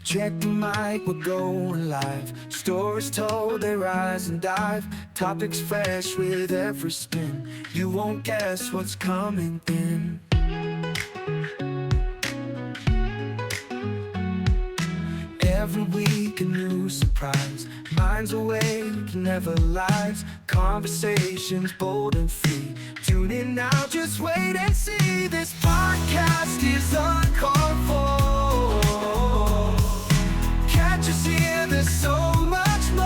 Check the mic, we're going live. Stories told, they rise and dive. Topics fresh with every spin. You won't guess what's coming in. Every week a new surprise. Minds awake, never lies. Conversations bold and free. Tune in now, just wait and see. This podcast is uncalled for. Catch us here, there's so much more.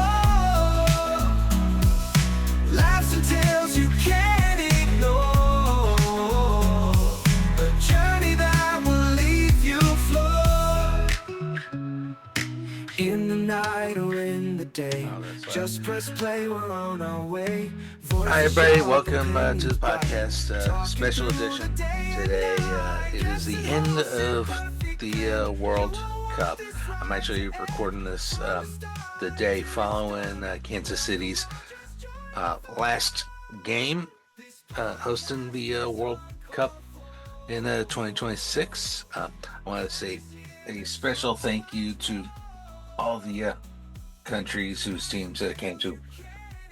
Laughs and tales you can't ignore. A journey that will leave you floored. In the night or in the day, just press play, we're on our way. Hi everybody, welcome to the podcast, special edition. Today it is the end of the World Cup. I'm actually recording this the day following Kansas City's last game hosting the World Cup in 2026. I want to say a special thank you to all the countries whose teams came to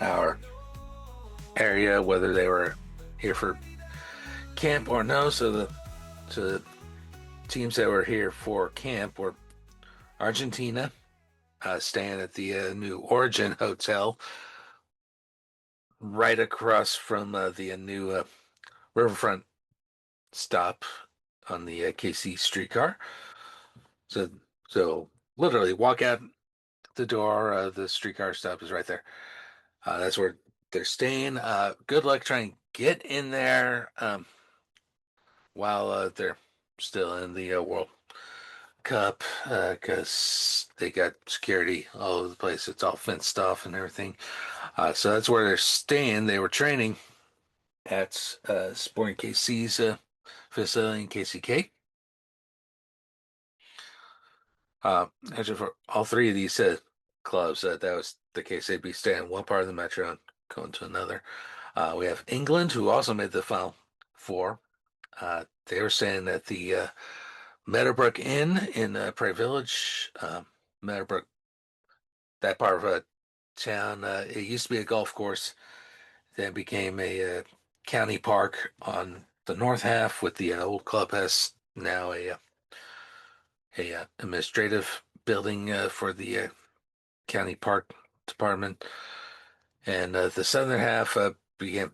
our area, whether they were here for camp or no. So the teams that were here for camp were Argentina, staying at the new Origin Hotel right across from the new riverfront stop on the KC streetcar. So literally walk out the door, the streetcar stop is right there. That's where they're staying. Good luck trying to get in there while they're still in the World Cup, because they got security all over the place. It's all fenced off and everything. So that's where they're staying. They were training at Sporting KC's facility in KCK. Actually, for all three of these clubs, that was the case. They'd be staying in one part of the metro and going to another. We have England, who also made the Final Four. They were staying at the Meadowbrook Inn in Prairie Village. Meadowbrook, that part of town, it used to be a golf course. Then became a county park on the north half, with the old clubhouse now a administrative building for the county park department. And the southern half became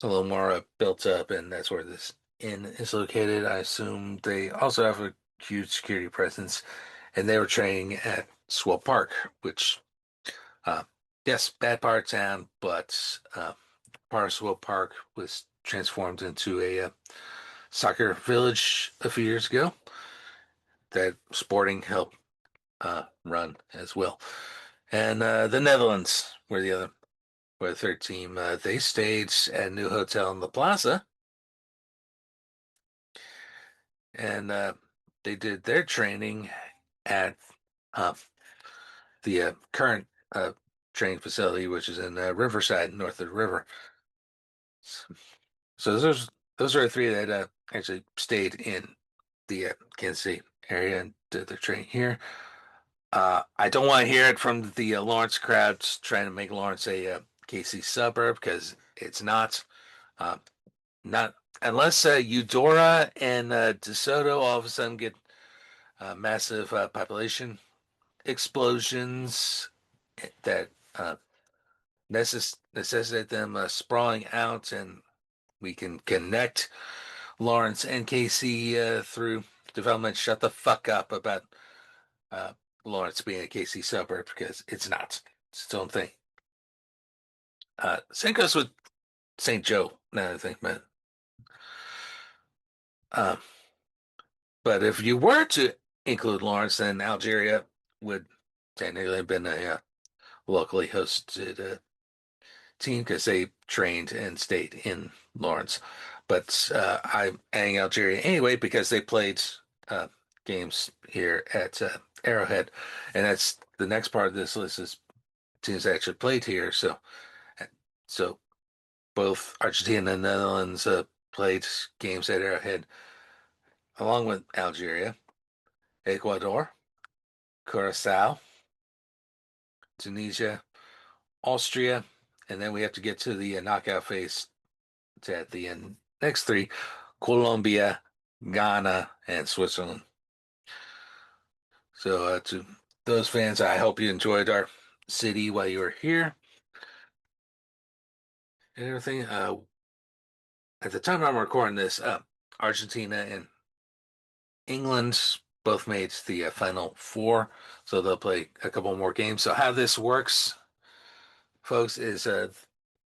a little more built up, and that's where this inn is located. I assume they also have a huge security presence, and they were training at Swell Park, which, yes, bad part of town, but part of Swell Park was transformed into a soccer village a few years ago that Sporting helped run as well. And the Netherlands were the third team. They stayed at a new hotel in the Plaza, and they did their training at the current training facility, which is in Riverside, north of the river. So those are the three that actually stayed in the Kansas City area and did their training here. I don't want to hear it from the Lawrence crowds trying to make Lawrence a KC suburb, because it's not. Not unless Eudora and DeSoto all of a sudden get massive population explosions that necessitate them sprawling out, and we can connect Lawrence and KC through development. Shut the fuck up about Lawrence being a KC suburb, because it's not. It's its own thing. Same goes with St. Joe, now that I think about it. But if you were to include Lawrence, then Algeria would technically have been a locally hosted team, because they trained and stayed in Lawrence. But I'm adding Algeria anyway because they played games here at Arrowhead, and that's the next part of this list is teams that actually played here. So both Argentina and the Netherlands played games at Arrowhead, along with Algeria, Ecuador, Curaçao, Tunisia, Austria, and then we have to get to the knockout phase at the end. Next three: Colombia, Ghana, and Switzerland. So to those fans, I hope you enjoyed our city while you were here and everything. At the time I'm recording this, Argentina and England both made the final four, so they'll play a couple more games. So how this works, folks, is the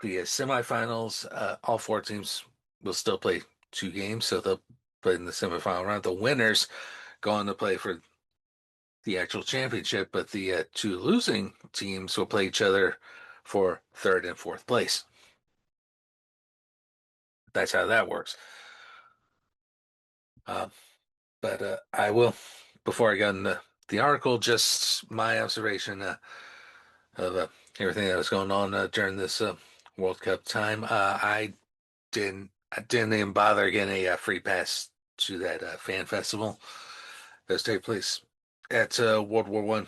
semifinals. All four teams will still play two games, so they'll play in the semifinal round. The winners go on to play for the actual championship, but the two losing teams will play each other for third and fourth place. That's how that works. Uh, but I will, before I go into the article, just my observation of everything that was going on during this World Cup time. I didn't even bother getting a free pass to that fan festival that take place at World War One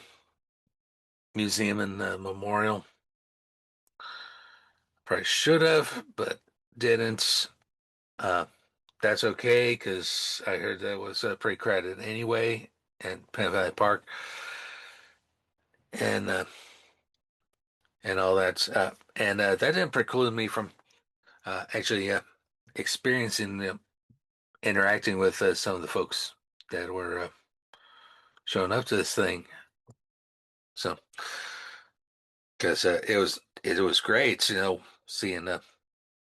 Museum and Memorial. Probably should have, but didn't. Uh, that's okay because I heard that was pretty crowded anyway at Penn Valley Park and uh, and all that. And that didn't preclude me from actually experiencing interacting with some of the folks that were showing up to this thing. So because it was great, seeing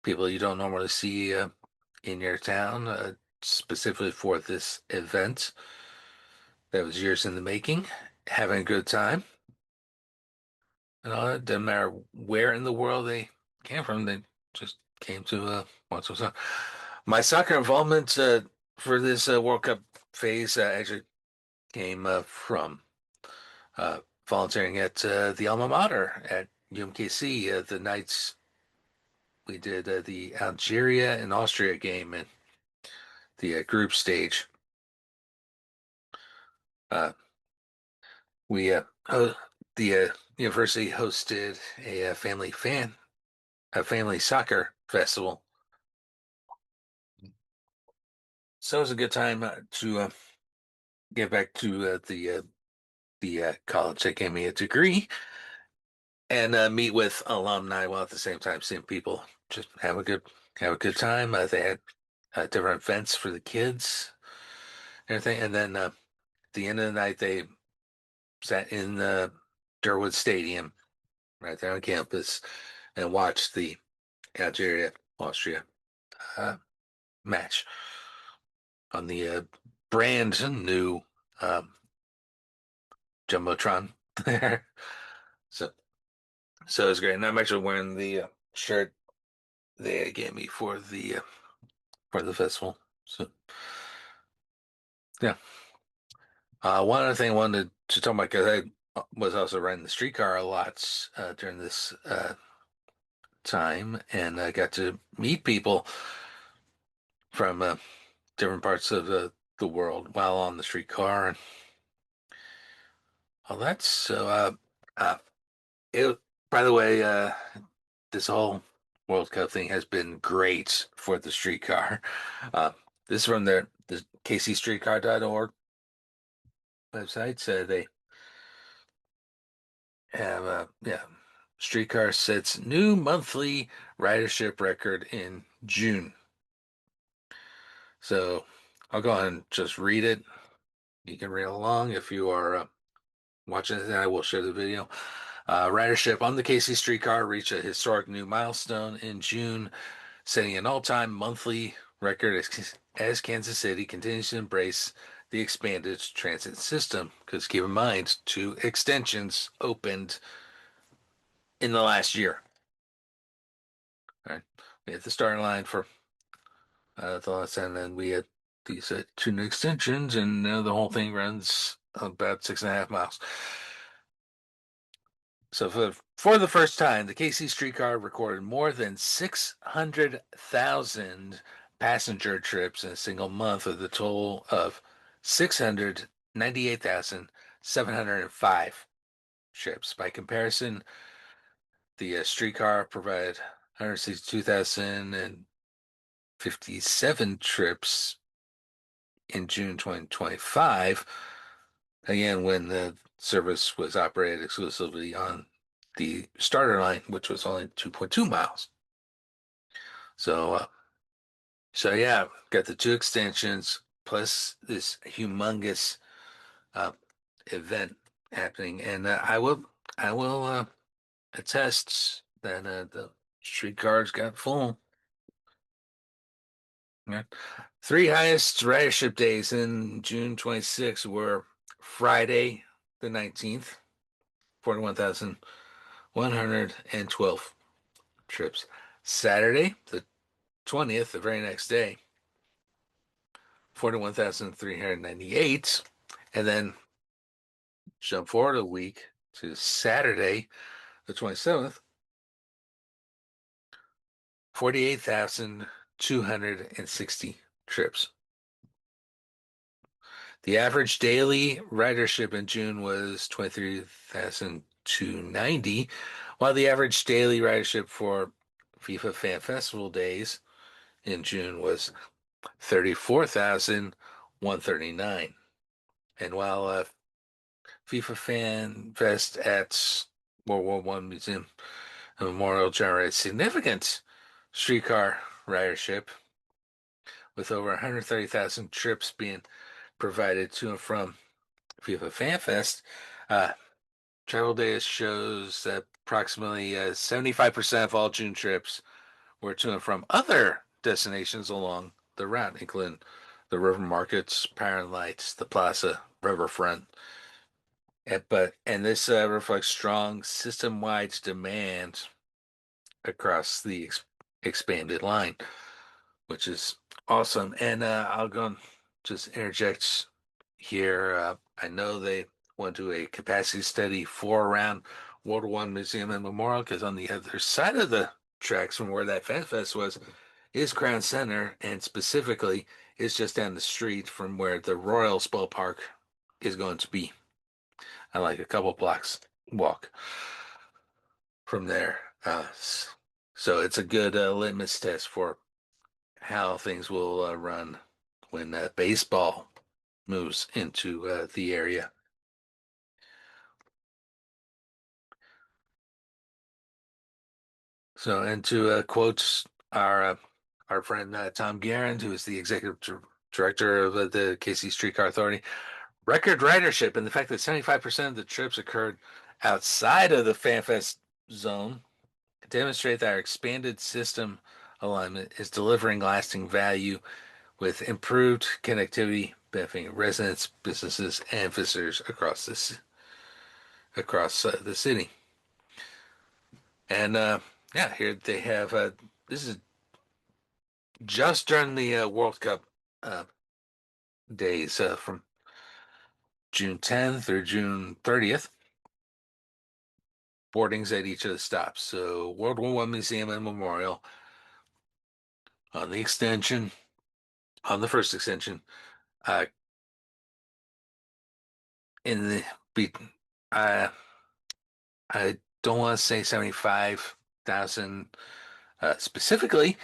people you don't normally see in your town, specifically for this event that was years in the making, having a good time. And all that doesn't matter where in the world they came from, they just came to watch what's on. My soccer involvement for this World Cup phase actually came from volunteering at the alma mater at UMKC. The nights we did the Algeria and Austria game in the group stage. Uh, we the university hosted a family soccer festival. So it was a good time to get back to the college that gave me a degree and meet with alumni while at the same time seeing people just have a good time. They had different events for the kids, and everything, and then at the end of the night they sat in the Durwood Stadium right there on campus and watched the Algeria Austria uh, match on the brand new um, jumbotron there. So so it's great, and I'm actually wearing the shirt they gave me for the festival. So yeah, one other thing I wanted to talk about because I was also riding the streetcar a lot during this time, and I got to meet people from different parts of the world while on the streetcar and all that. So uh, it. By the way, this whole World Cup thing has been great for the streetcar. Uh, this is from the kcstreetcar.org website. So they have streetcar sets new monthly ridership record in June. So I'll go ahead and just read it. You can read along if you are watching it, and I will share the video. Ridership on the KC streetcar reached a historic new milestone in June, setting an all-time monthly record as Kansas City continues to embrace the expanded transit system. Because keep in mind, two extensions opened in the last year. All right, we had the starting line for the last, and then we had these two new extensions, and now the whole thing runs about 6.5 miles. So for the first time, the KC streetcar recorded more than 600,000 passenger trips in a single month, with a total of 698,700 705 trips. By comparison, the streetcar provided 162,057 trips in June 2025, again, when the service was operated exclusively on the starter line, which was only 2.2 miles. So, so yeah, got the two extensions plus this humongous uh, event happening, and I will attest that the streetcars got full. Yeah. Three highest ridership days in June 26 were Friday the 19th, 41,112 trips. Saturday the 20th, the very next day, 41,398. And then jump forward a week to Saturday the 27th, 48,260 trips. The average daily ridership in June was 23,290, while the average daily ridership for FIFA Fan Festival days in June was 34,139. And while FIFA Fan Fest at World War One Museum and Memorial generated significant streetcar ridership, with over 130,000 trips being provided to and from FIFA Fan Fest, uh, Travel Data shows that approximately 75% of all June trips were to and from other destinations along the route, including the river markets, Parent Lights, the Plaza, Riverfront. And this reflects strong system-wide demand across the expanded line, which is awesome. And I'll go and just interject here. I know they went to a capacity study for around World War One Museum and Memorial, because on the other side of the tracks from where that Fan Fest was is Crown Center, and specifically is just down the street from where the Royals ballpark is going to be. I like a couple blocks walk from there. So it's a good litmus test for how things will run when baseball moves into the area. So, and to quote our friend Tom Guerin, who is the executive director of the KC Streetcar Authority, record ridership and the fact that 75% of the trips occurred outside of the FanFest zone demonstrate that our expanded system alignment is delivering lasting value with improved connectivity benefiting residents, businesses, and visitors across the city. And yeah, here they have this is just during the World Cup uh, days from June 10th through June 30th. Boardings at each of the stops. So World War One Museum and Memorial on the extension, on the first extension, uh, in the be, uh, I don't want to say 75,000 specifically,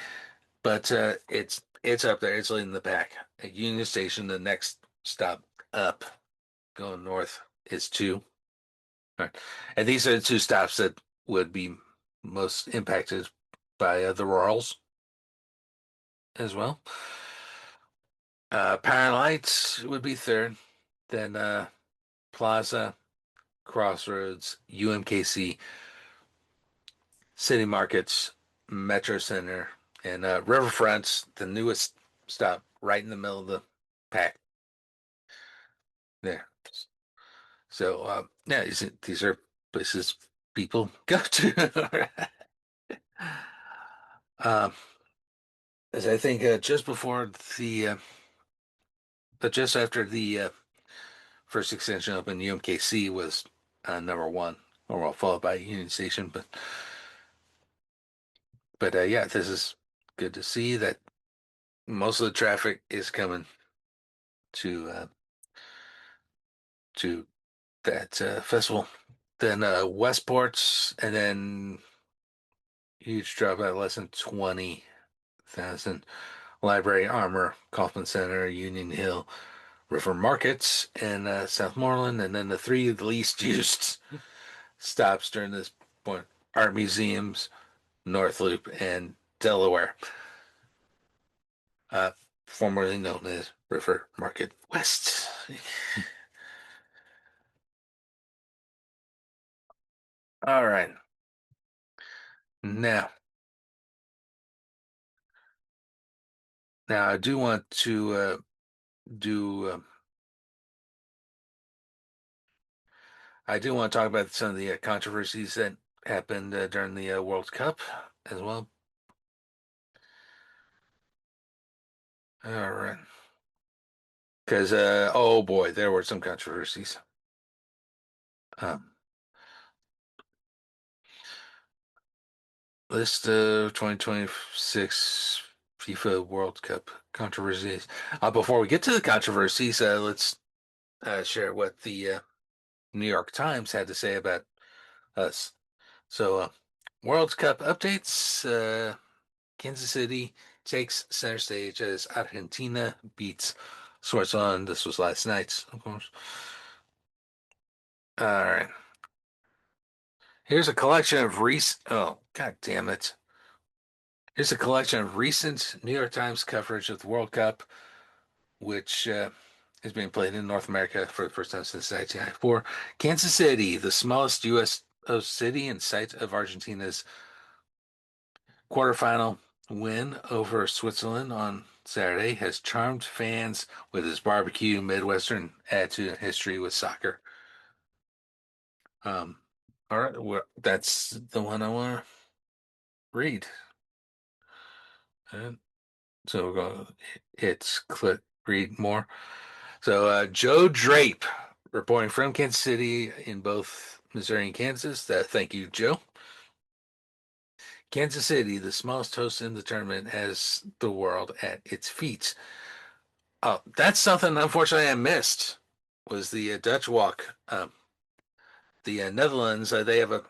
but it's up there. It's in the back. At Union Station, the next stop up, going north, is two. All right. And these are the two stops that would be most impacted by the Royals as well. Power Lights would be third. Then Plaza, Crossroads, UMKC, City Markets, Metro Center, and Riverfront's the newest stop right in the middle of the pack there. So yeah, these are places people go to. um, as I think just before but just after the first extension opened, UMKC was number one, or well, followed by Union Station. But yeah, this is good to see that most of the traffic is coming to to that festival. Then Westport's, and then huge drop at less than 20,000. Library, Armor, Kaufman Center, Union Hill, River Markets, and Southmoreland. And then the three least used stops during this point: art museums, North Loop, and Delaware, uh, formerly known as River Market West. All right. Now, now I do want to do. I do want to talk about some of the controversies that happened during the World Cup as well. All right. Because, oh boy, there were some controversies. Um, list of 2026 FIFA World Cup controversies. Before we get to the controversies, let's share what the New York Times had to say about us. So, World Cup updates. Kansas City takes center stage as Argentina beats Switzerland. This was last night, of course. All right. Here's a collection of recent. Oh, God damn it. Here's a collection of recent New York Times coverage of the World Cup, which is being played in North America for the first time since 1994. Kansas City, the smallest U.S. city and site of Argentina's quarterfinal win over Switzerland on Saturday, has charmed fans with his barbecue Midwestern attitude and history with soccer. Um, all right, well, that's the one I want to read. And so we're going to hit click read more. So Joe Drape reporting from Kansas City in both Missouri and Kansas. Thank you, Joe. Kansas City, the smallest host in the tournament, has the world at its feet. Oh, that's something unfortunately I missed was the Dutch walk. The Netherlands, they have a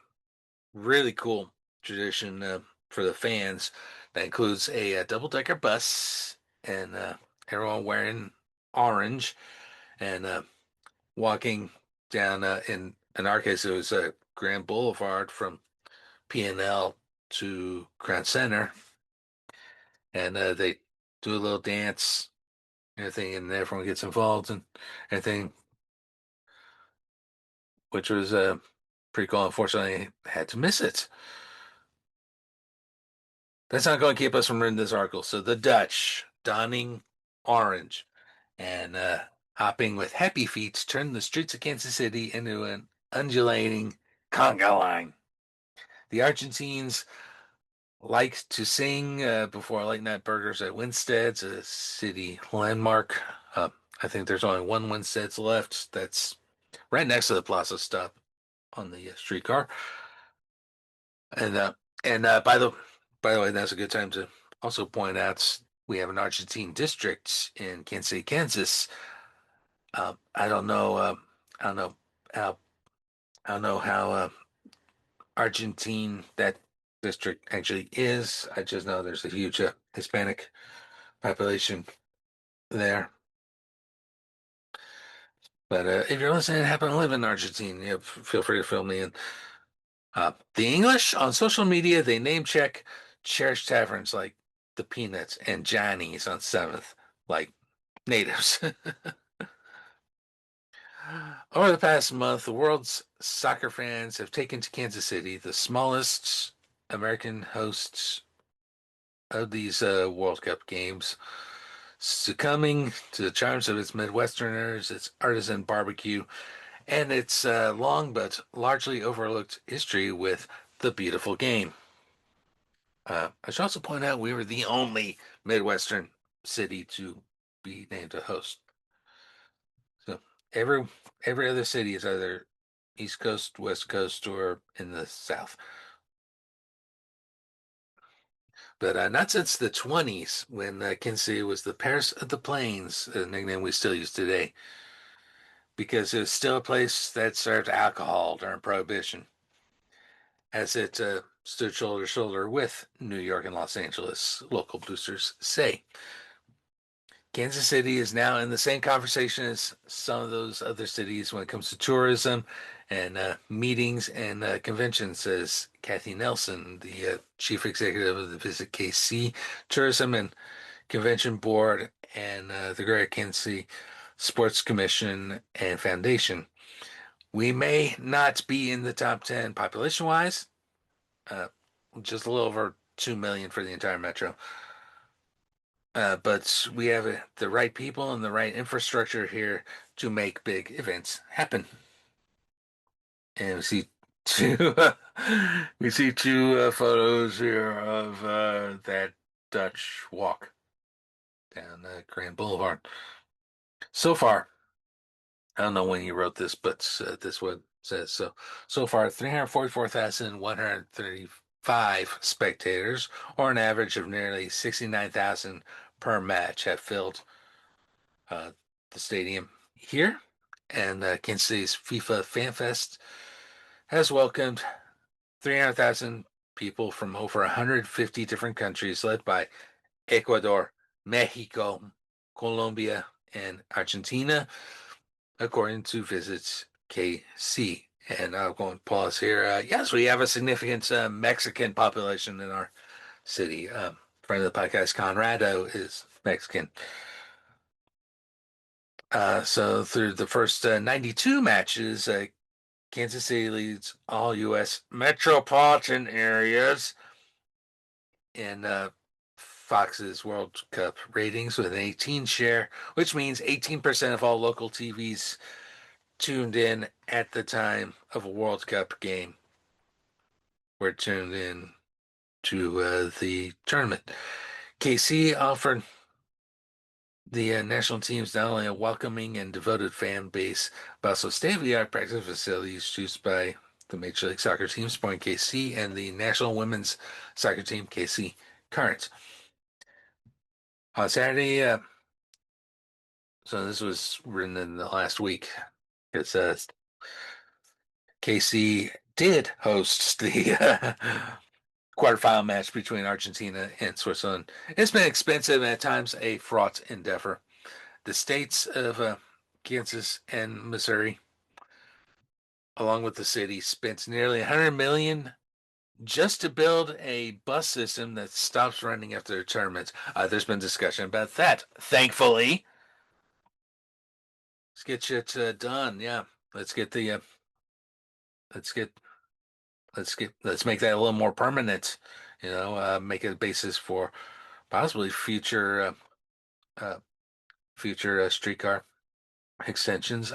really cool tradition for the fans that includes a double-decker bus and everyone wearing orange and walking down in our case it was Grand Boulevard from P&L to Crown Center, and they do a little dance, everything, and everyone gets involved and everything, which was pretty cool. Unfortunately, I had to miss it. That's not going to keep us from reading this article. So the Dutch donning orange and hopping with happy feet turned the streets of Kansas City into an undulating conga line. The Argentines like to sing before late night burgers at Winstead's, a city landmark. Uh, I think there's only one Winstead's left. That's right next to the Plaza stop on the streetcar. And by the way, that's a good time to also point out we have an Argentine district in Kansas City, Kansas. I don't know. I don't know how. I don't know how Argentine that district actually is. I just know there's a huge Hispanic population there. But if you're listening and happen to live in Argentina, feel free to fill me in. The English on social media, they name check cherished taverns like the Peanuts and Johnny's on 7th, like natives. Over the past month, the world's soccer fans have taken to Kansas City, the smallest American hosts of these World Cup games, succumbing to the charms of its Midwesterners, its artisan barbecue, and its long but largely overlooked history with the beautiful game. I should also point out we were the only Midwestern city to be named a host. So every every other city is either East Coast, West Coast, or in the South. But not since the 20s when Kansas City was the Paris of the Plains, a nickname we still use today. because it was still a place that served alcohol during Prohibition, as it stood shoulder to shoulder with New York and Los Angeles, local boosters say. Kansas City is now in the same conversation as some of those other cities when it comes to tourism and meetings and conventions, says Kathy Nelson, the chief executive of the Visit KC Tourism and Convention Board and the Greater Kansas City Sports Commission and Foundation. We may not be in the top 10 population wise, uh, just a little over 2 million for the entire metro. But we have the right people and the right infrastructure here to make big events happen. And two, we see two photos here of that Dutch walk down Grand Boulevard. So far, I don't know when you wrote this, but this is what it says. So far, 344,135 spectators, or an average of nearly 69,000 per match, have filled uh, the stadium here. And Kansas City's FIFA Fan Fest has welcomed 300,000 people from over 150 different countries, led by Ecuador, Mexico, Colombia, and Argentina, according to Visits KC. And I'll go and pause here. Yes, we have a significant Mexican population in our city. Friend of the podcast, Conrado, is Mexican. So through the first 92 matches, Kansas City leads all U.S. metropolitan areas in Fox's World Cup ratings with an 18 share, which means 18% of all local TVs tuned in at the time of a World Cup game were tuned in to the tournament. KC offered the national teams not only a welcoming and devoted fan base, but also state-of-the-art practice facilities used by the Major League Soccer team, Sporting KC, and the National Women's Soccer team, KC Currents. On Saturday, so this was written in the last week, because KC did host the quarterfinal match between Argentina and Switzerland. It's been expensive and at times a fraught endeavor. The states of Kansas and Missouri, along with the city, spent nearly 100 million just to build a bus system that stops running after the tournaments. There's been discussion about that. Thankfully, let's get shit done. Yeah, let's get the let's get let's make that a little more permanent. Make it a basis for possibly future streetcar extensions.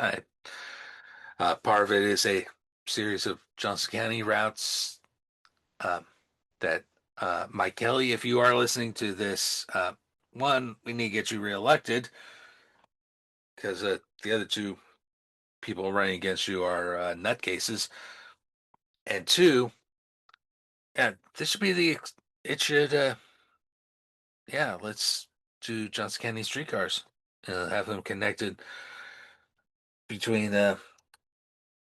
Part of it is a series of Johnson County routes that Mike Kelly, if you are listening to this, one, we need to get you reelected because the other two people running against you are nutcases. And two, yeah, this should be it should, yeah, let's do Johnson County streetcars, have them connected between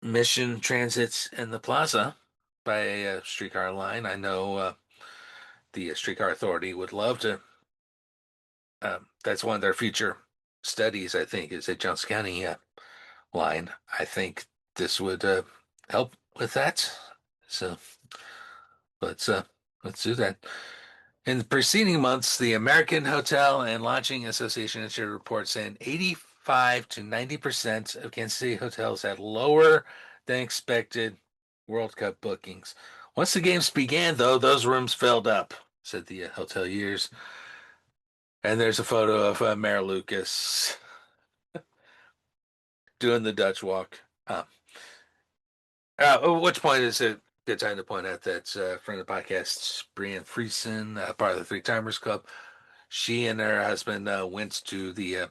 Mission Transits and the Plaza by a streetcar line. I know the Streetcar Authority would love to. That's one of their future studies, I think, is a Johnson County line. I think this would help with that. So let's do that. In the preceding months, the American Hotel and Lodging Association issued a report saying 85 to 90% of Kansas City hotels had lower than expected World Cup bookings. Once the games began, though, those rooms filled up, said the hoteliers. And there's a photo of Mayor Lucas doing the Dutch walk. At which point is a good time to point out that friend of the podcast, Brianne Friesen, part of the Three Timers Club, she and her husband went to the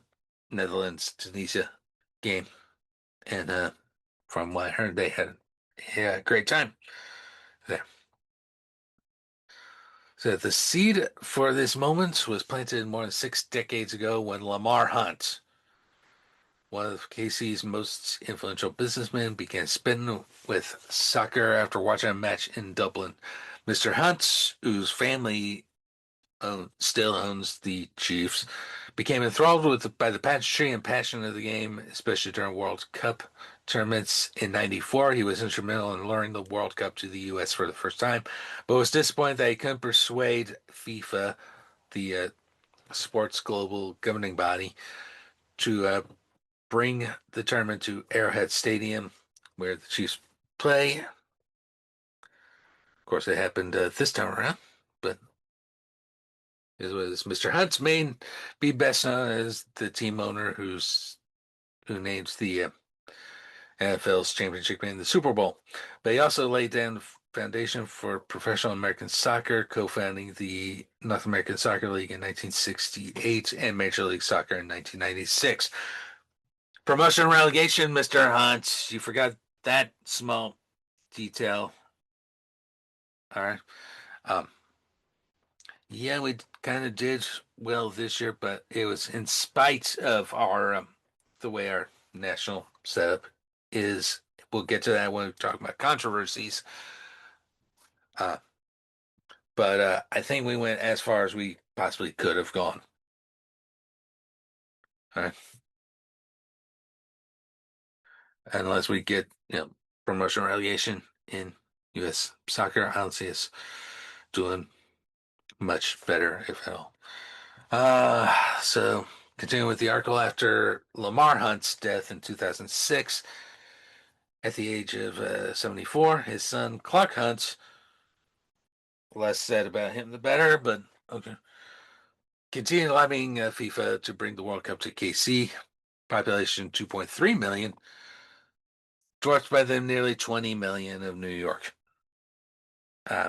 Netherlands Tunisia game, and from what I heard, they had a great time there. So the seed for this moment was planted more than 6 decades ago when Lamar Hunt one of KC's most influential businessmen, began spinning with soccer after watching a match in Dublin. Mr. Hunt, whose family still owns the Chiefs, became enthralled by the pageantry and passion of the game, especially during World Cup tournaments in '94. He was instrumental in luring the World Cup to the U.S. for the first time, but was disappointed that he couldn't persuade FIFA, the sports global governing body, to bring the tournament to Arrowhead Stadium, where the Chiefs play. Of course, it happened this time around, but it was Mr. Hunt's main be best known as the team owner who names the NFL's championship game the Super Bowl. But he also laid down the foundation for professional American soccer, co-founding the North American Soccer League in 1968 and Major League Soccer in 1996. Promotion and relegation, Mr. Hunt. You forgot that small detail. All right. Um, yeah, we kind of did well this year, but it was in spite of our the way our national setup is. We'll get to that when we talk about controversies. Uh, but I think we went as far as we possibly could have gone. All right. Unless we get, promotion relegation in U.S. soccer, I don't see us doing much better, if at all. So continuing with the article, after Lamar Hunt's death in 2006, at the age of 74, his son Clark Hunt, less said about him the better, but okay, continued lobbying FIFA to bring the World Cup to KC, population 2.3 million, dwarfed by the nearly 20 million of New York. Uh,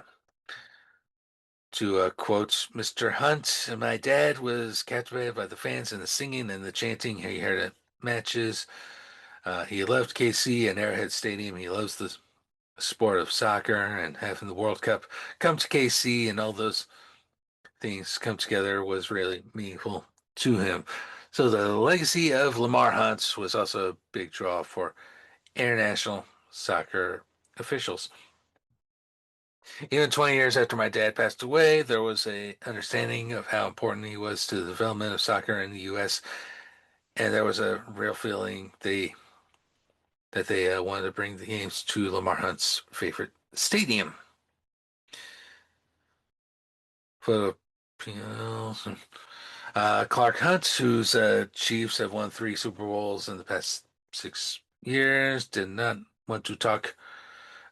to quote Mr. Hunt, my dad was captivated by the fans and the singing and the chanting he heard at matches. He loved KC and Arrowhead Stadium. He loves the sport of soccer and having the World Cup come to KC and all those things come together was really meaningful to him. So the legacy of Lamar Hunt was also a big draw for international soccer officials. Even 20 years after my dad passed away, there was a understanding of how important he was to the development of soccer in the U.S., and there was a real feeling that they wanted to bring the games to Lamar Hunt's favorite stadium. Filipinos. Clark Hunt, whose Chiefs have won 3 Super Bowls in the past 6 years, did not want to talk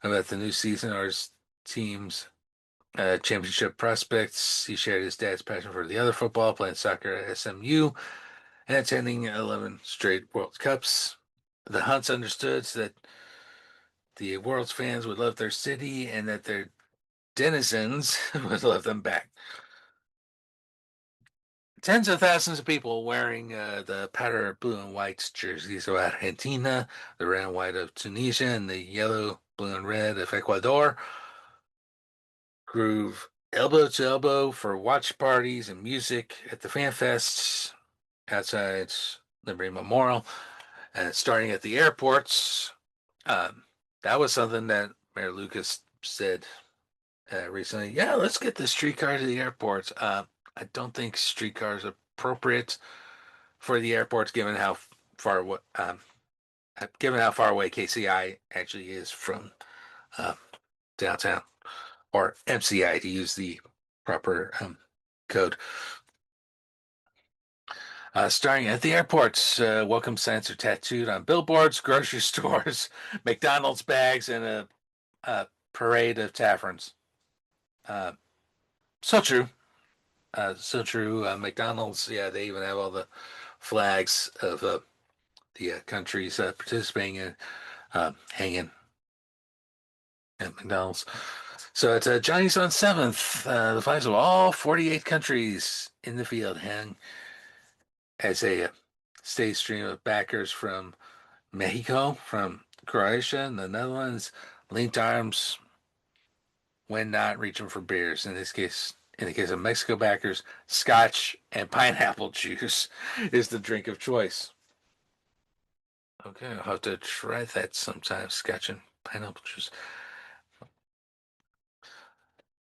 about the new season or his team's championship prospects. He shared his dad's passion for the other football, playing soccer at SMU, and attending 11 straight World Cups. The Hunts understood that the world's fans would love their city and that their denizens would love them back. Tens of thousands of people wearing the powder blue and white jerseys of Argentina, the red and white of Tunisia, and the yellow, blue, and red of Ecuador groove elbow to elbow for watch parties and music at the fan fests outside Liberty Memorial, and starting at the airports. That was something that Mayor Lucas said recently. Yeah, let's get the streetcar to the airports. I don't think streetcars are appropriate for the airports, given how far away KCI actually is from downtown, or MCI to use the proper code. Starting at the airports, welcome signs are tattooed on billboards, grocery stores, McDonald's bags, and a parade of taverns. So true. So true. McDonald's, yeah, they even have all the flags of the countries participating in hanging at McDonald's. So it's Johnny's on 7th. The flags of all 48 countries in the field hang as a steady stream of backers from Mexico, from Croatia, and the Netherlands linked arms when not reaching for beers. In the case of Mexico backers, scotch and pineapple juice is the drink of choice. Okay, I'll have to try that sometime. Scotch and pineapple juice.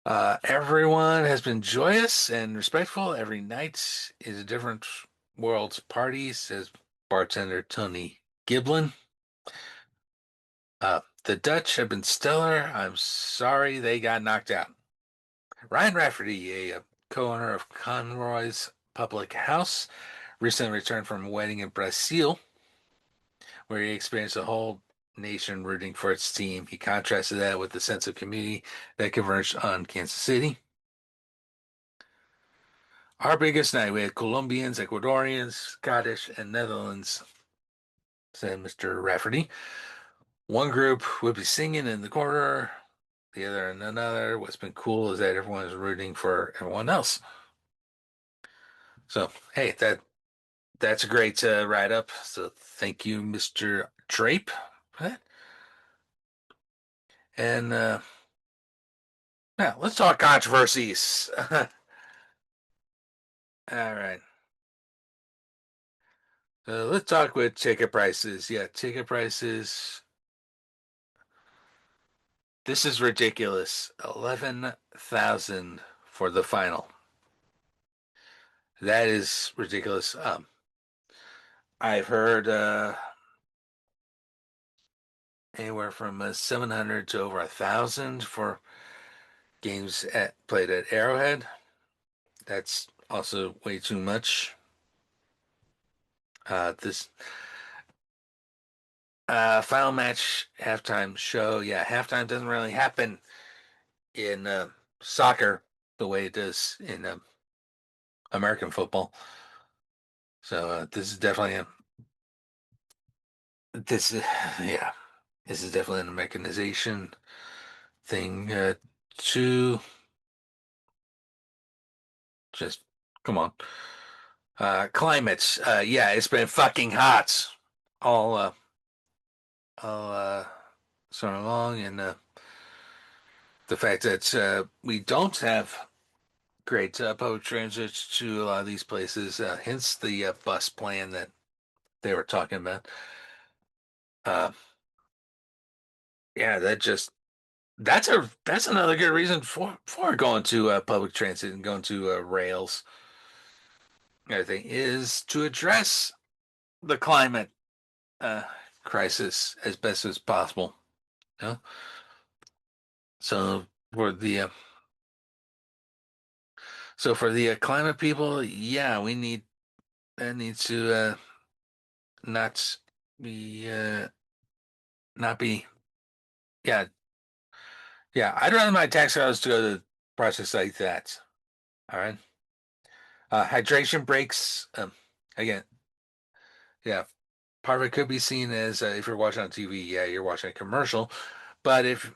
Everyone has been joyous and respectful. Every night is a different world's party, says bartender Tony Giblin. The Dutch have been stellar. I'm sorry they got knocked out. Ryan Rafferty, a co-owner of Conroy's Public House, recently returned from a wedding in Brazil, where he experienced a whole nation rooting for its team. He contrasted that with the sense of community that converged on Kansas City. Our biggest night, we had Colombians, Ecuadorians, Scottish, and Netherlands, said Mr. Rafferty. One group would be singing in the corner, the other in another. What's been cool is that everyone is rooting for everyone else. So, hey, that's a great write up. So, thank you, Mr. Drape, for that. And now let's talk controversies. All right. Let's talk with ticket prices. Yeah, ticket prices. This is ridiculous. 11,000 for the final. That is ridiculous. I've heard anywhere from 700 to over 1,000 for games played at Arrowhead. That's also way too much. This final match halftime show. Yeah, halftime doesn't really happen in soccer the way it does in American football. So this is definitely this is yeah, this is definitely a mechanization thing. To just come on. Climates. Yeah, it's been fucking hot all all summer long, and the fact that we don't have great public transit to a lot of these places, hence the bus plan that they were talking about. Uh, yeah, that's another good reason for going to public transit and going to rails. I think is to address the climate uh, crisis as best as possible. You know? So for the climate people, yeah, we need that needs to not be not be yeah yeah. I'd rather my tax dollars to go to projects like that. All right. Hydration breaks. Again, yeah. Part of it could be seen as if you're watching on TV, yeah, you're watching a commercial. But if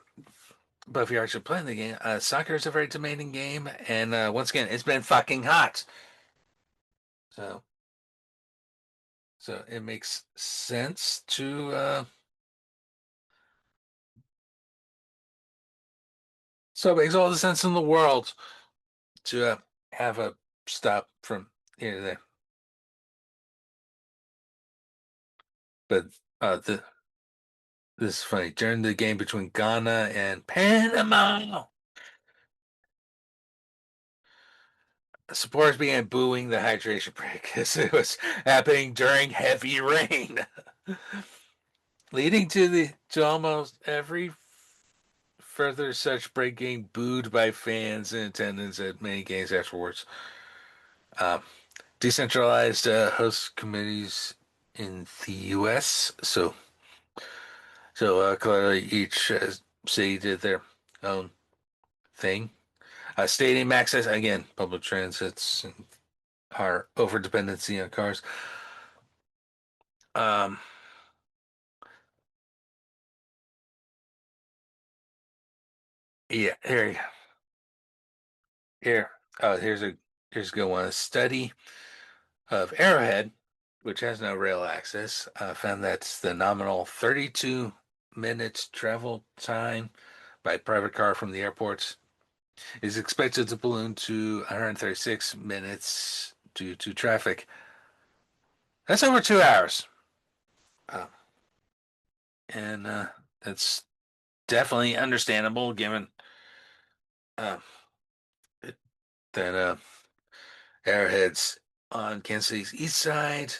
you're actually playing the game, soccer is a very demanding game, and once again, it's been fucking hot. So it makes sense to so it makes all the sense in the world to have a stop from here to there. But the this is funny. During the game between Ghana and Panama, supporters began booing the hydration break as it was happening during heavy rain, leading to almost every further such break getting booed by fans in attendance at many games afterwards. Um, Decentralized host committees in the U.S. So clearly each city did their own thing. Stadium access again, public transits our over dependency on cars. Um, yeah, here. Here's a good one. A study of Arrowhead, which has no rail access, found that the nominal 32 minutes travel time by private car from the airports is expected to balloon to 136 minutes due to traffic. That's over 2 hours. Uh, and that's definitely understandable given uh, that Arrowhead's on Kansas City's east side,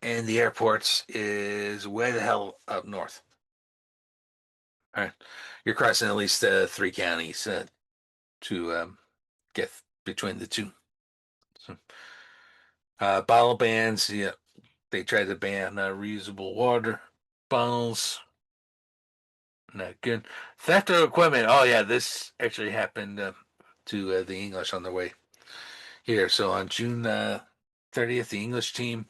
and the airport is way the hell up north. All right, you're crossing at least three counties to get between the two. So, bottle bans, yeah, they tried to ban reusable water bottles. Not good. Theft of equipment. Oh yeah, this actually happened to the English on their way here. So on June 30th, the English team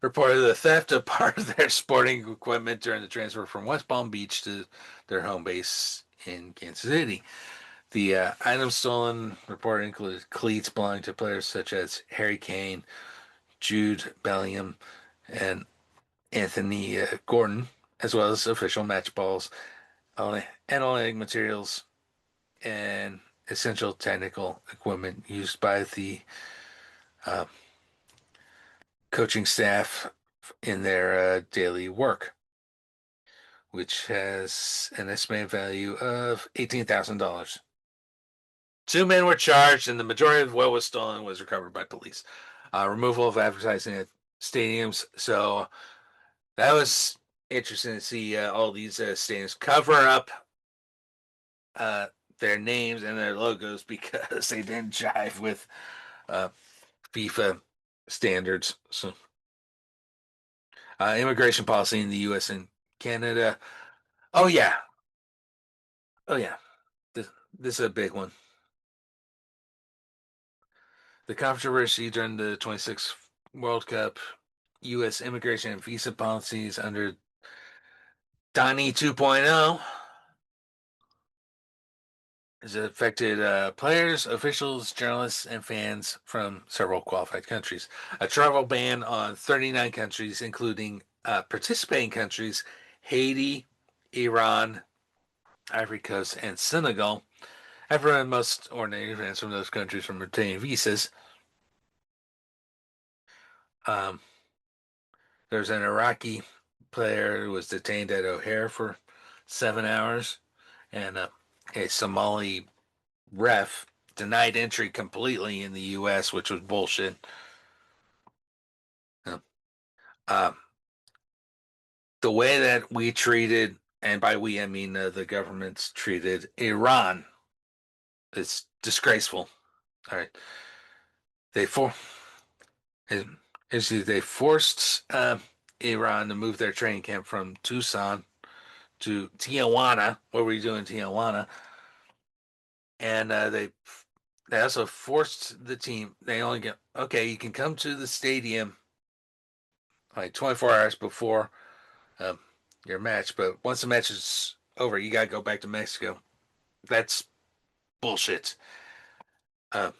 reported the theft of part of their sporting equipment during the transfer from West Palm Beach to their home base in Kansas City. The items stolen reported included cleats belonging to players such as Harry Kane, Jude Bellingham, and Anthony Gordon, as well as official match balls, analytic materials, and essential technical equipment used by the uh, coaching staff in their daily work, which has an estimated value of $18,000. Two men were charged, and the majority of what was stolen was recovered by police. Removal of advertising at stadiums. So that was interesting to see all these stadiums cover up uh, their names and their logos because they didn't jive with uh, FIFA standards. So, immigration policy in the U.S. and Canada. Oh yeah, oh yeah. This is a big one. The controversy during the 26th World Cup, U.S. immigration and visa policies under Donnie 2.0 has affected players, officials, journalists, and fans from several qualified countries. A travel ban on 39 countries, including participating countries Haiti, Iran, Ivory Coast, and Senegal, have prevented most ordinary fans from those countries from obtaining visas. Um, there's an Iraqi player who was detained at O'Hare for 7 hours, and a Somali ref denied entry completely in the U.S., which was bullshit. Uh, the way that we treated, and by we I mean the governments treated Iran, is disgraceful. All right, they for they forced Iran to move their training camp from Tucson to Tijuana. What were you doing in Tijuana? And they also forced the team. They only get okay. You can come to the stadium like 24 hours before um, your match, but once the match is over, you gotta go back to Mexico. That's bullshit. Uh,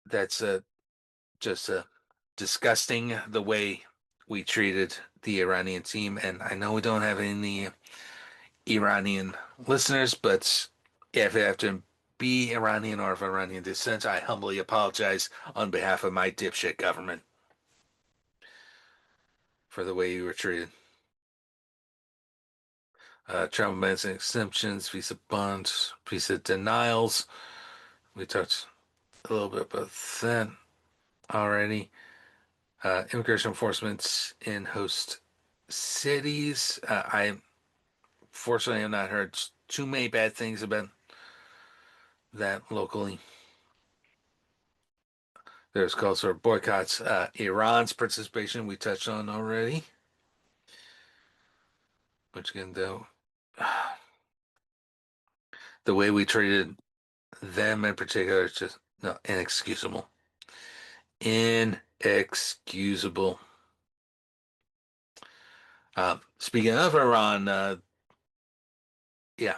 that's just disgusting the way we treated the Iranian team. And I know we don't have any Iranian listeners, but yeah, if they have to be Iranian or of Iranian descent, I humbly apologize on behalf of my dipshit government for the way you were treated. Travel bans and exemptions, visa bonds, visa denials. We talked a little bit about that already. Immigration enforcement in host cities. I fortunately have not heard too many bad things about that locally. There's calls for boycotts. Iran's participation we touched on already. Which again, though, the way we treated them in particular is just no inexcusable. Inexcusable. Speaking of Iran, yeah,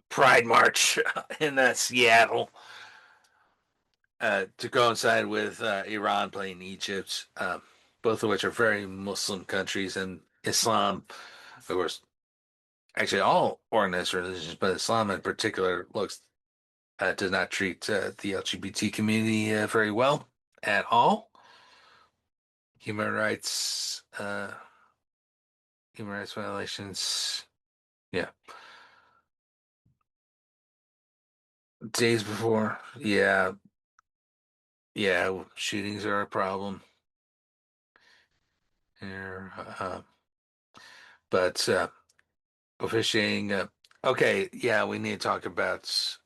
Pride March in Seattle to coincide with Iran playing Egypt, both of which are very Muslim countries, and Islam, of course, actually all organized religions, but Islam in particular does not treat the LGBT community very well at all. human rights violations. Yeah. Days before. Yeah. Yeah. Shootings are a problem here. But officiating. Okay. Yeah. We need to talk about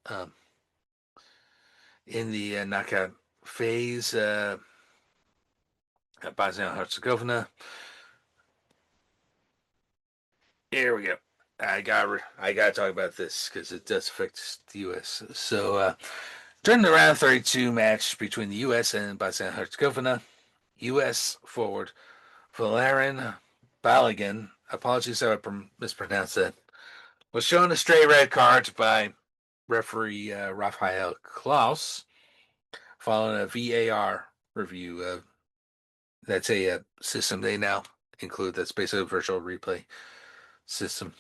in the knockout phase. Bosnia and Herzegovina. Here we go. I got to talk about this because it does affect the U.S. So during the round 32 match between the U.S. and Bosnia and Herzegovina, U.S. forward Valerian Balogun, apologies if I mispronounced that, was shown a straight red card by referee Rafael Klaus following a VAR review. That's a system they now include. That's basically a virtual replay system.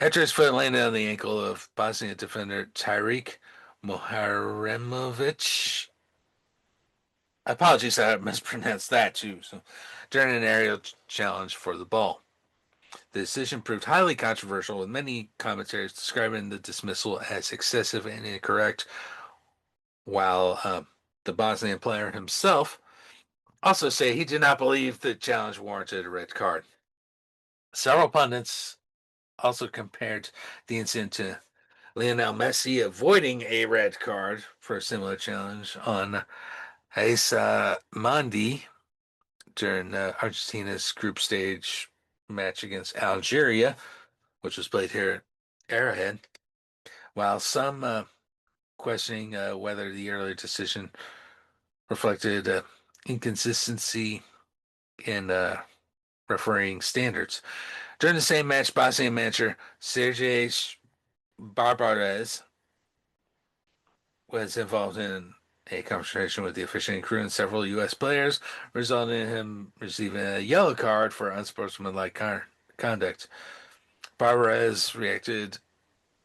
After his foot landed on the ankle of Bosnia defender Tariq Moharemovic. Apologies, I mispronounced that too. So, during an aerial challenge for the ball, the decision proved highly controversial, with many commentators describing the dismissal as excessive and incorrect, while the Bosnian player himself also say he did not believe the challenge warranted a red card. Several pundits also compared the incident to Lionel Messi avoiding a red card for a similar challenge on Asa Mandi during Argentina's group stage match against Algeria, which was played here at Arrowhead, while some questioning whether the earlier decision reflected inconsistency in refereeing standards. During the same match, Bosnian manager Sergej Barbarez was involved in a confrontation with the officiating crew and several U.S. players, resulting in him receiving a yellow card for unsportsmanlike conduct. Barbarez reacted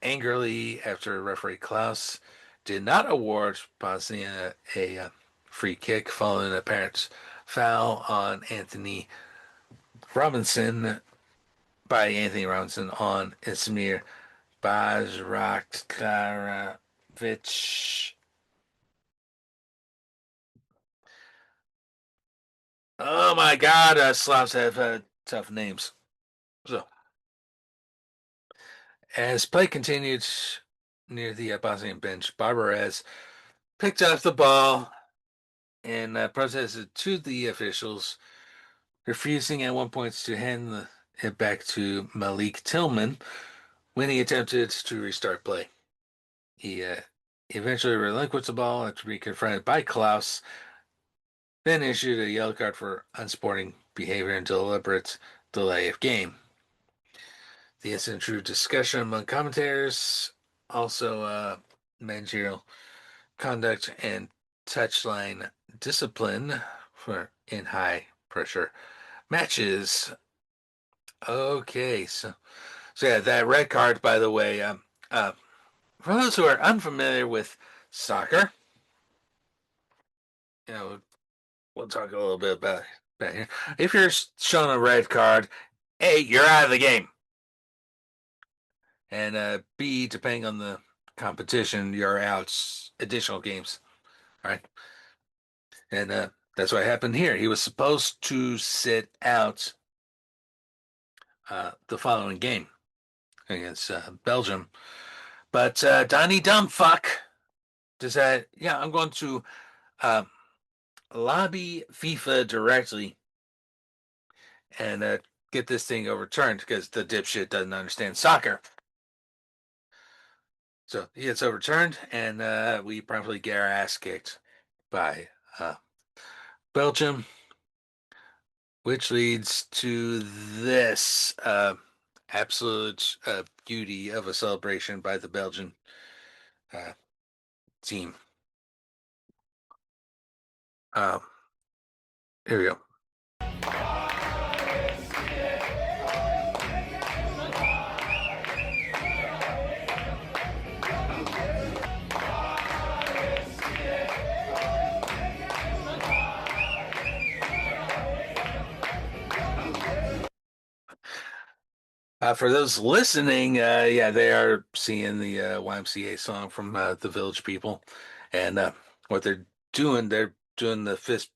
angrily after referee Klaus did not award Bosnia a free kick following an apparent foul on Anthony Robinson on Ismir Bajraktarevic. Oh my God, Slavs have tough names. So, as play continued near the Bosnian bench, Barbarez picked up the ball and protested to the officials, refusing at one point to hand it back to Malik Tillman when he attempted to restart play. He eventually relinquished the ball after being confronted by Klaus, then issued a yellow card for unsporting behavior and deliberate delay of game. The incident drew discussion among commentators, also managerial conduct and touchline discipline in high pressure matches. Okay, so yeah, that red card, by the way, for those who are unfamiliar with soccer, we'll talk a little bit about here. If you're shown a red card, A, you're out of the game. And B, depending on the competition, you're out additional games. All right. And that's what happened here. He was supposed to sit out the following game against Belgium. But Donnie Dumbfuck decided, I'm going to lobby FIFA directly and get this thing overturned because the dipshit doesn't understand soccer. So he gets overturned, and we promptly get our ass kicked by Belgium, which leads to this absolute beauty of a celebration by the Belgian team. Here we go. For those listening, yeah, they are seeing the YMCA song from the Village People, and what they're doing the fist,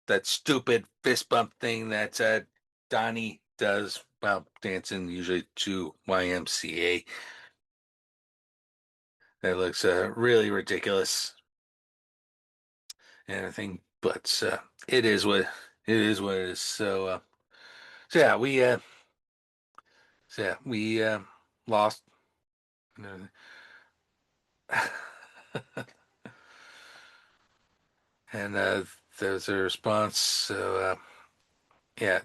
that stupid fist bump thing that Donnie does while dancing, usually to YMCA. That looks really ridiculous and everything, but it is. So yeah, we lost. And there's a response. So yeah,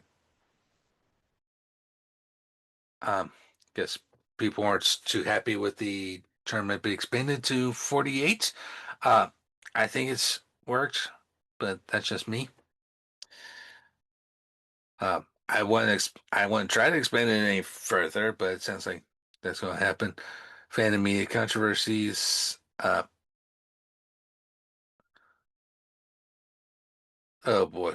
um, guess people weren't too happy with the tournament being expanded to 48. Uh, I think it's worked, but that's just me. I want to try to expand it any further, but it sounds like that's going to happen. Fan and media controversies. Oh boy.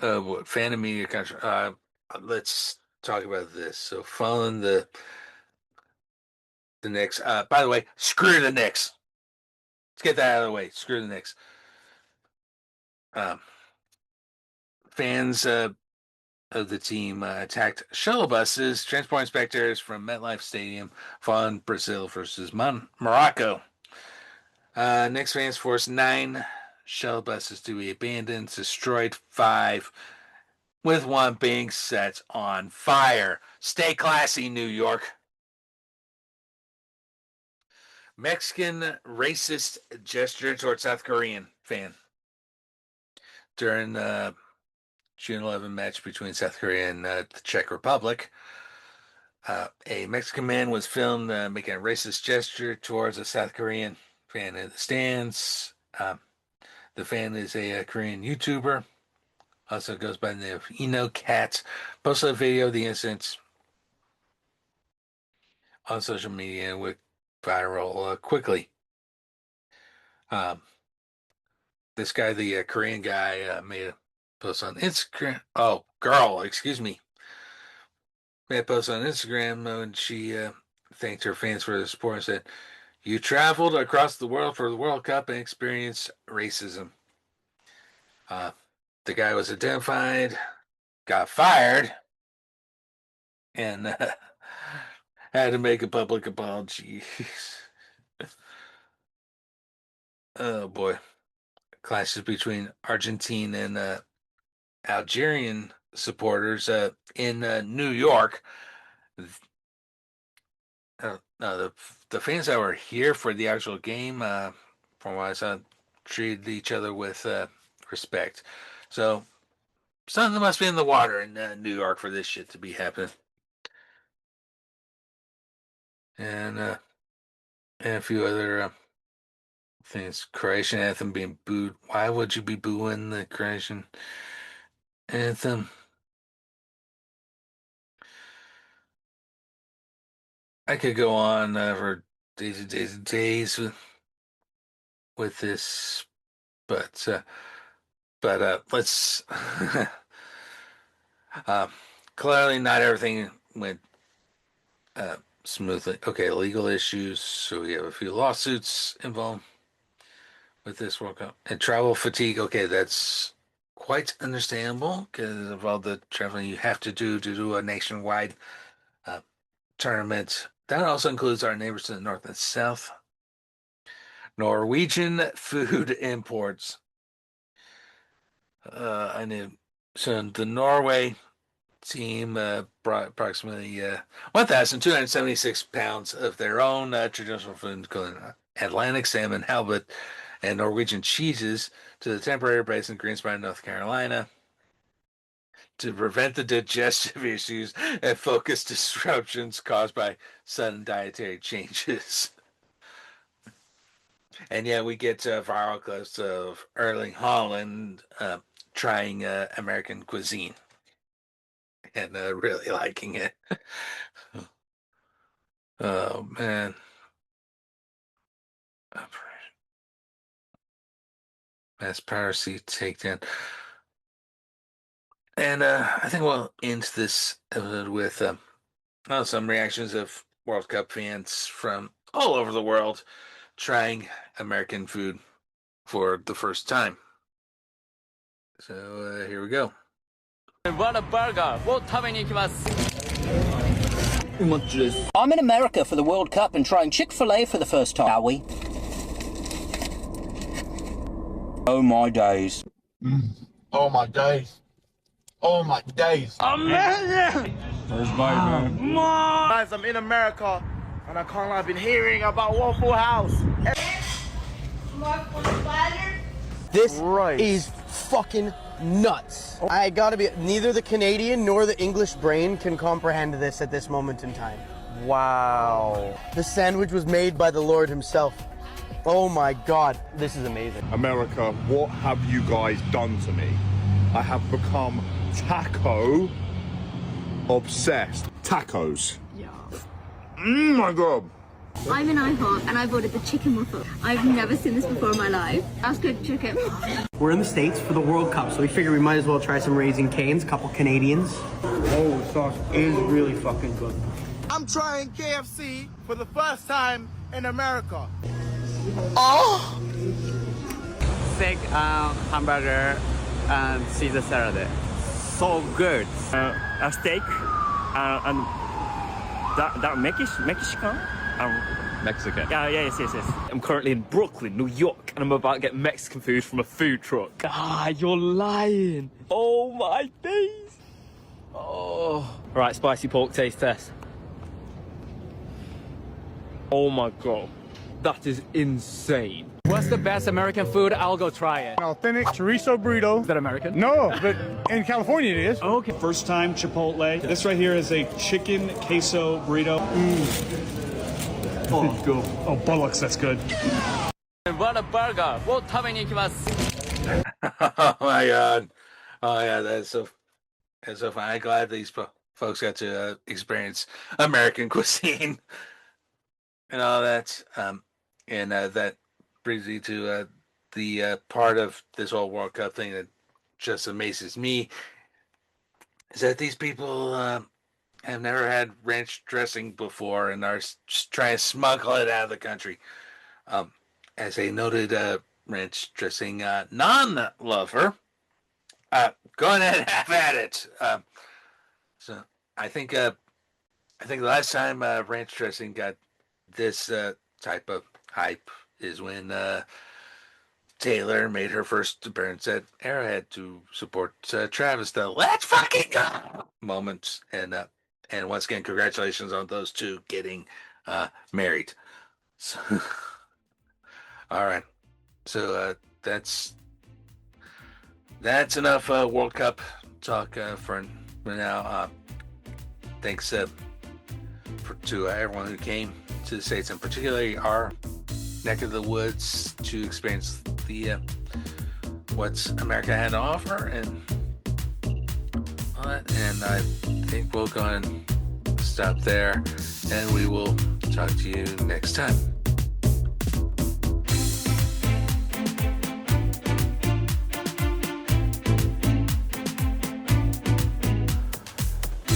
Oh boy. Fan and media controversy. Let's talk about this. So following the Knicks. By the way, screw the Knicks. Let's get that out of the way. Screw the Knicks. Um, fans of the team attacked shuttle buses transporting spectators from MetLife Stadium following Brazil versus Morocco. Knicks fans forced 9 shuttle buses to be abandoned, destroyed 5, with one being set on fire. Stay classy, New York. Mexican racist gesture toward South Korean fan during the June 11 match between South Korea and the Czech Republic. A Mexican man was filmed making a racist gesture towards a South Korean fan in the stands. The fan is a Korean YouTuber, also goes by the name of Eno Cat. Posted a video of the incident on social media and went viral quickly. Um, this guy, the Korean guy, made a post on Instagram. Oh, girl, excuse me. Made a post on Instagram when she thanked her fans for the support and said, "You traveled across the world for the World Cup and experienced racism." Uh, the guy was identified, got fired, and had to make a public apology. Oh boy. Clashes between Argentine and Algerian supporters in New York. The fans that were here for the actual game, from what I saw, treated each other with respect. So something must be in the water in New York for this shit to be happening. And and a few other things. Croatian anthem being booed. Why would you be booing the Croatian anthem? I could go on for days and days and days with this, but let's. uh, Clearly, not everything went smoothly. Okay, legal issues. So we have a few lawsuits involved with this World Cup and travel fatigue. Okay, that's quite understandable because of all the traveling you have to do a nationwide uh, tournament. That also includes our neighbors to the north and south. Norwegian food imports. I knew. So the Norway team brought approximately 1,276 pounds of their own traditional food, including Atlantic salmon, halibut, and Norwegian cheeses to the temporary base in Greensboro, North Carolina, to prevent the digestive issues and focus disruptions caused by sudden dietary changes. And yeah, we get viral clips of Erling Haaland trying American cuisine and really liking it. Oh man, mass piracy takedown. And I think we'll end this episode with some reactions of World Cup fans from all over the world trying American food for the first time. So here we go. What a burger! I'm in America for the World Cup and trying Chick-fil-A for the first time, are we? Oh my days. Oh my days. Oh my days. Amazing! Guys, I'm in America and I can't lie, I've been hearing about Waffle House. This is fucking nuts. I gotta be, neither the Canadian nor the English brain can comprehend this at this moment in time. Wow. The sandwich was made by the Lord himself. Oh my God, this is amazing. America, what have you guys done to me? I have become taco obsessed. Tacos. Yeah. My God. I'm in IHOP and I've ordered the chicken waffle. I've never seen this before in my life. That's good chicken. We're in the States for the World Cup, so we figured we might as well try some Raising Cane's, a couple Canadians. Oh, the sauce is really fucking good. I'm trying KFC for the first time in America. Oh! Steak, hamburger, and Caesar salad. So good. A steak and that Mexican? Mexican. Yeah, yes. I'm currently in Brooklyn, New York, and I'm about to get Mexican food from a food truck. Ah, you're lying. Oh my days. Oh. Right, spicy pork taste test. Oh my God. That is insane. What's the best American food? I'll go try it. An authentic chorizo burrito. Is that American? No, but in California it is. Okay. First time Chipotle. This right here is a chicken queso burrito. Oh, bollocks, that's good. What a burger! Oh my God. Oh yeah, that's so fun. I'm glad these folks got to experience American cuisine and all that. And that brings me to the part of this whole World Cup thing that just amazes me is that these people have never had ranch dressing before and are just trying to smuggle it out of the country. As a noted ranch dressing non-lover, go ahead and have at it. So I think the last time ranch dressing got this type of hype is when Taylor made her first appearance at Arrowhead to support Travis. The "Let's fucking go" moment, and once again, congratulations on those two getting married. So, all right, so that's enough World Cup talk for now. Thanks to everyone who came to the States, and particularly our neck of the woods, to experience the what's America had to offer and all that. And I think we'll go and stop there, and we will talk to you next time.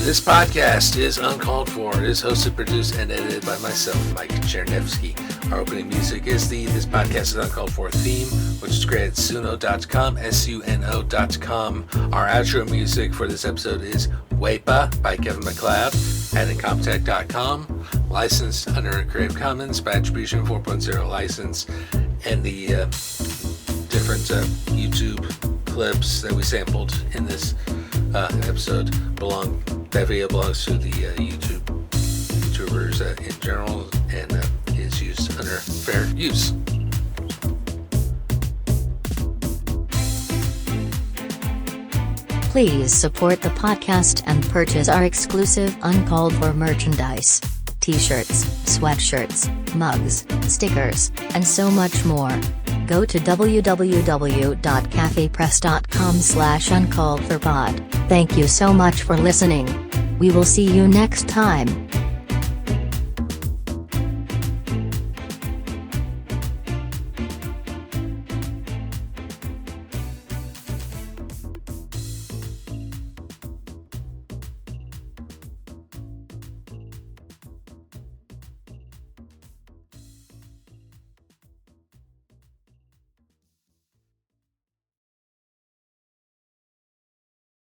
This podcast is uncalled for. It is hosted, produced, and edited by myself, Mike Chernevsky. Our opening music is the This Podcast is Uncalled For theme, which is created at suno.com, suno.com. Our outro music for this episode is Wepa by Kevin MacLeod at incompetech.com. Licensed under a Creative Commons by Attribution 4.0 license. And the different YouTube clips that we sampled in this episode that video belongs to the YouTubers in general and is used under fair use. Please support the podcast and purchase our exclusive Uncalled For merchandise. T-shirts, sweatshirts, mugs, stickers, and so much more. Go to www.cafepress.com/uncalledforpod. Thank you so much for listening. We will see you next time.